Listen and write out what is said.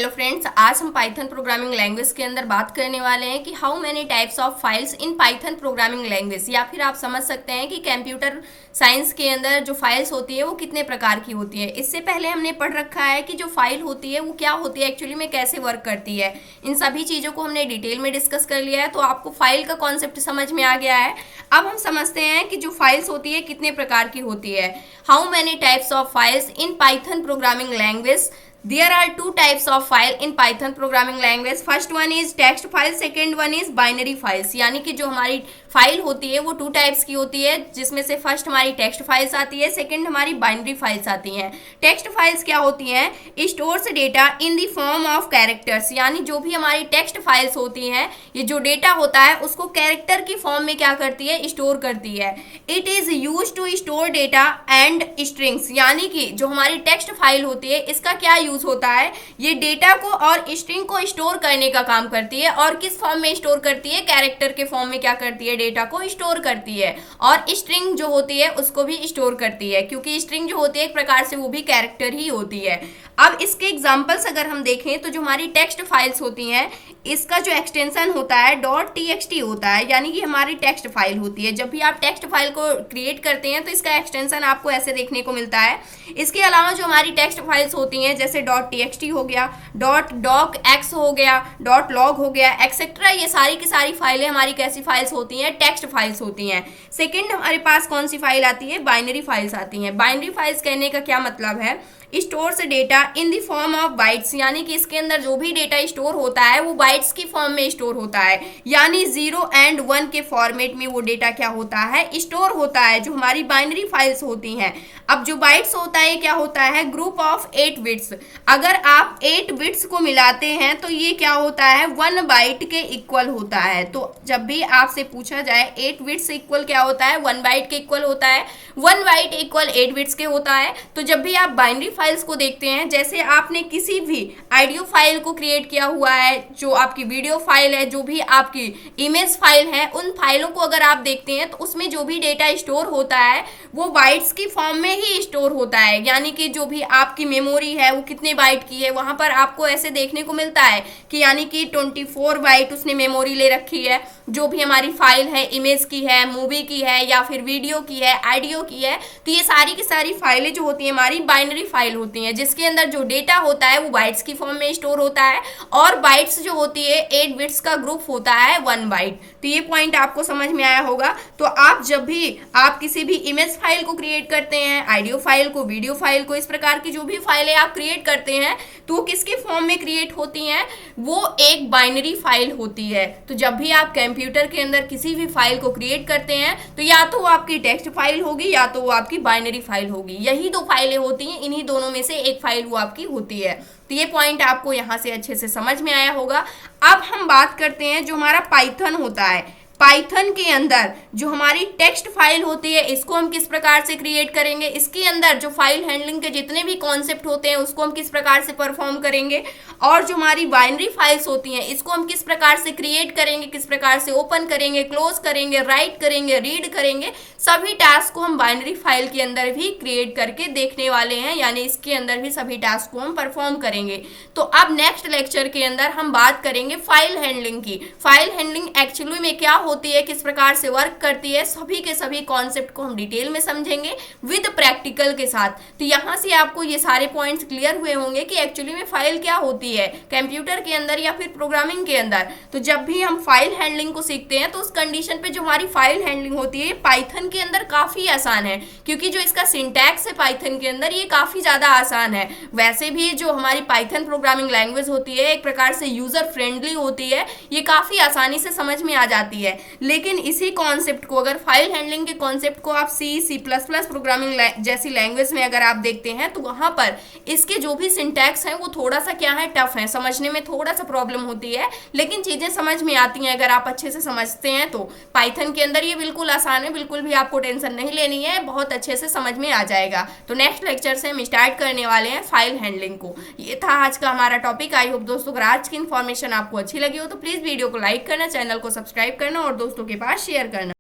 Hello friends, आज हम Python programming language के अंदर बात करने वाले हैं कि how many types of files in Python programming language, या फिर आप समझ सकते हैं कि कंप्यूटर साइंस के अंदर जो फाइल्स होती है वो कितने प्रकार की होती है। इससे पहले हमने पढ़ रखा है कि जो फाइल होती है वो क्या होती है, एक्चुअली में कैसे वर्क करती है। इन सभी चीज़ों को हमने डिटेल में डिस्कस कर लिया है, तो आपको फाइल का कॉन्सेप्ट समझ में आ गया है। अब हम समझते हैं कि जो फाइल्स होती है कितने प्रकार की होती है। How many types of files in Python programming language. There are two types of file in Python programming language. First one is text file, second one is binary files. यानी कि जो हमारी फाइल होती है वो टू टाइप्स की होती है, जिसमें से फर्स्ट हमारी टेक्स्ट फाइल्स आती है, सेकंड हमारी बाइनरी फाइल्स आती हैं। टेक्स्ट फाइल्स क्या होती हैं? Stores data in the form of characters, यानी जो भी हमारी टेक्स्ट फाइल्स होती हैं, ये जो डेटा होता है उसको कैरेक्टर की फॉर्म में क्या करती है? स्टोर करती है। It is use to store data and strings, यानी कि जो हमारी टेक्स्ट फाइल होती है इसका क्या यूज होता है? ये डेटा को और स्ट्रिंग को स्टोर करने का काम करती है। और किस फॉर्म में स्टोर करती है? कैरेक्टर के फॉर्म में क्या करती है? डेटा को स्टोर करती है। और स्ट्रिंग जो होती है उसको भी स्टोर करती है, क्योंकि स्ट्रिंग जो होती है एक प्रकार से वो भी कैरेक्टर ही होती है। अब इसके एग्जांपल्स अगर हम देखें तो जो हमारी टेक्स्ट फाइल्स होती हैं इसका जो एक्सटेंशन होता है .txt होता है, यानी कि हमारी टेक्स्ट फाइल होती है। जब भी आप टेक्स्ट फाइल को क्रिएट करते हैं तो इसका एक्सटेंशन आपको ऐसे देखने को मिलता है। इसके अलावा जो हमारी टेक्स्ट फाइल्स होती हैं जैसे .txt हो गया, .docx हो गया, .log हो गया, एक्सेट्रा, ये सारी की सारी फाइलें हमारी कैसी फाइल्स होती हैं? टेक्स्ट फाइल्स होती हैं। सेकेंड हमारे पास कौन सी फाइल आती है? बाइनरी फाइल्स आती हैं। बाइनरी फाइल्स कहने का क्या मतलब है? Stores data in the form of bytes, यानी कि इसके अंदर जो भी डेटा स्टोर होता है वो बाइट्स की फॉर्म में स्टोर होता है, यानी 0 एंड 1 के फॉर्मेट में वो डेटा क्या होता है? स्टोर होता है, जो हमारी बाइनरी फाइल्स होती हैं। अब जो बाइट्स होता है क्या होता है? Group of 8 bits. अगर आप 8 बिट्स को मिलाते हैं तो ये क्या होता है? 1 बाइट के इक्वल होता है। तो जब भी आपसे पूछा जाए 8 बिट्स इक्वल क्या होता है? 1 बाइट के इक्वल होता है। 1 बाइट इक्वल 8 बिट्स के होता है। तो जब भी आप बाइनरी फाइल्स को देखते हैं, जैसे आपने किसी भी ऑडियो फाइल को क्रिएट किया हुआ है, जो आपकी वीडियो फाइल है, जो भी आपकी इमेज फाइल है, उन फाइलों को अगर आप देखते हैं तो उसमें जो भी डेटा स्टोर होता है वो बाइट्स की फॉर्म में ही स्टोर होता है। यानी कि जो भी आपकी मेमोरी है वो कितने बाइट की है, वहां पर आपको ऐसे देखने को मिलता है कि यानी कि 24 बाइट उसने मेमोरी ले रखी है। जो भी हमारी फाइल है, इमेज की है, मूवी की है, या फिर वीडियो की है, ऑडियो की है, तो ये सारी की सारी फाइलें जो होती है हमारी बाइनरी फाइल होती हैं, जिसके अंदर जो डेटा होता है वो बाइट्स की फॉर्म में स्टोर होता है। और बाइट्स जो होती है 8 बिट्स का ग्रुप होता है 1 बाइट। तो ये पॉइंट आपको समझ में आया होगा। तो आप जब भी आप किसी भी इमेज फाइल को क्रिएट करते हैं, ऑडियो फाइल को, वीडियो फाइल को, इस प्रकार की जो भी फाइलें आप क्रिएट करते हैं तो किसके फॉर्म में क्रिएट होती हैं? वो एक बाइनरी फाइल होती है। तो जब भी आप कंप्यूटर के अंदर किसी भी फाइल को क्रिएट करते हैं तो या तो वो आपकी टेक्स्ट फाइल होगी या तो वो आपकी बाइनरी फाइल होगी। यही दो फाइलें होती हैं, इन्हीं दोनों में से एक फाइल वो आपकी होती है। तो ये पॉइंट आपको यहाँ से अच्छे से समझ में आया होगा। अब हम बात करते हैं जो हमारा पाइथन होता है। पाइथन के अंदर जो हमारी टेक्स्ट फाइल होती है इसको हम किस प्रकार से क्रिएट करेंगे, इसके अंदर जो फाइल हैंडलिंग के जितने भी कॉन्सेप्ट होते हैं उसको हम किस प्रकार से परफॉर्म करेंगे, और जो हमारी बाइनरी फाइल्स होती हैं इसको हम किस प्रकार से क्रिएट करेंगे, किस प्रकार से ओपन करेंगे, क्लोज करेंगे, राइट करेंगे, रीड करेंगे, सभी टास्क को हम बाइनरी फाइल के अंदर भी क्रिएट करके देखने वाले हैं। यानी इसके अंदर भी सभी टास्क को हम परफॉर्म करेंगे। तो अब नेक्स्ट लेक्चर के अंदर हम बात करेंगे फाइल हैंडलिंग की। फाइल हैंडलिंग एक्चुअली में क्या होती है, किस प्रकार से वर्क करती है, सभी के सभी कॉन्सेप्ट को हम डिटेल में समझेंगे विद प्रैक्टिकल के साथ। तो यहाँ से आपको ये सारे पॉइंट्स क्लियर हुए होंगे कि एक्चुअली में फाइल क्या होती है कंप्यूटर के अंदर या फिर प्रोग्रामिंग के अंदर। तो जब भी हम फाइल हैंडलिंग को सीखते हैं तो उस कंडीशन पे जो हमारी फाइल हैंडलिंग होती है पाइथन के अंदर काफी आसान है, क्योंकि जो इसका सिंटैक्स है पाइथन के अंदर ये काफी ज्यादा आसान है। वैसे भी जो हमारी पाइथन प्रोग्रामिंग लैंग्वेज होती है एक प्रकार से यूजर फ्रेंडली होती है, ये काफी आसानी से समझ में आ जाती है। लेकिन इसी कॉन्सेप्ट को, अगर फाइल हैंडलिंग के कॉन्सेप्ट को आप C++ प्रोग्रामिंग जैसी लैंग्वेज में अगर आप देखते हैं तो वहां पर इसके जो भी सिंटैक्स हैं वो थोड़ा सा क्या है, टफ है, समझने में थोड़ा सा प्रॉब्लम होती है, लेकिन चीजें समझ में आती हैं अगर आप अच्छे से समझते हैं तो। पाइथन के अंदर ये बिल्कुल आसान है, बिल्कुल भी आपको टेंशन नहीं लेनी है, बहुत अच्छे से समझ में आ जाएगा। तो नेक्स्ट लेक्चर से हम स्टार्ट करने वाले हैं फाइल हैंडलिंग को। ये था आज का हमारा टॉपिक। आई होप दोस्तों अगर आज की इन्फॉर्मेशन आपको अच्छी लगी हो तो प्लीज वीडियो को लाइक करना, चैनल को सब्सक्राइब करना और दोस्तों के पास शेयर करना।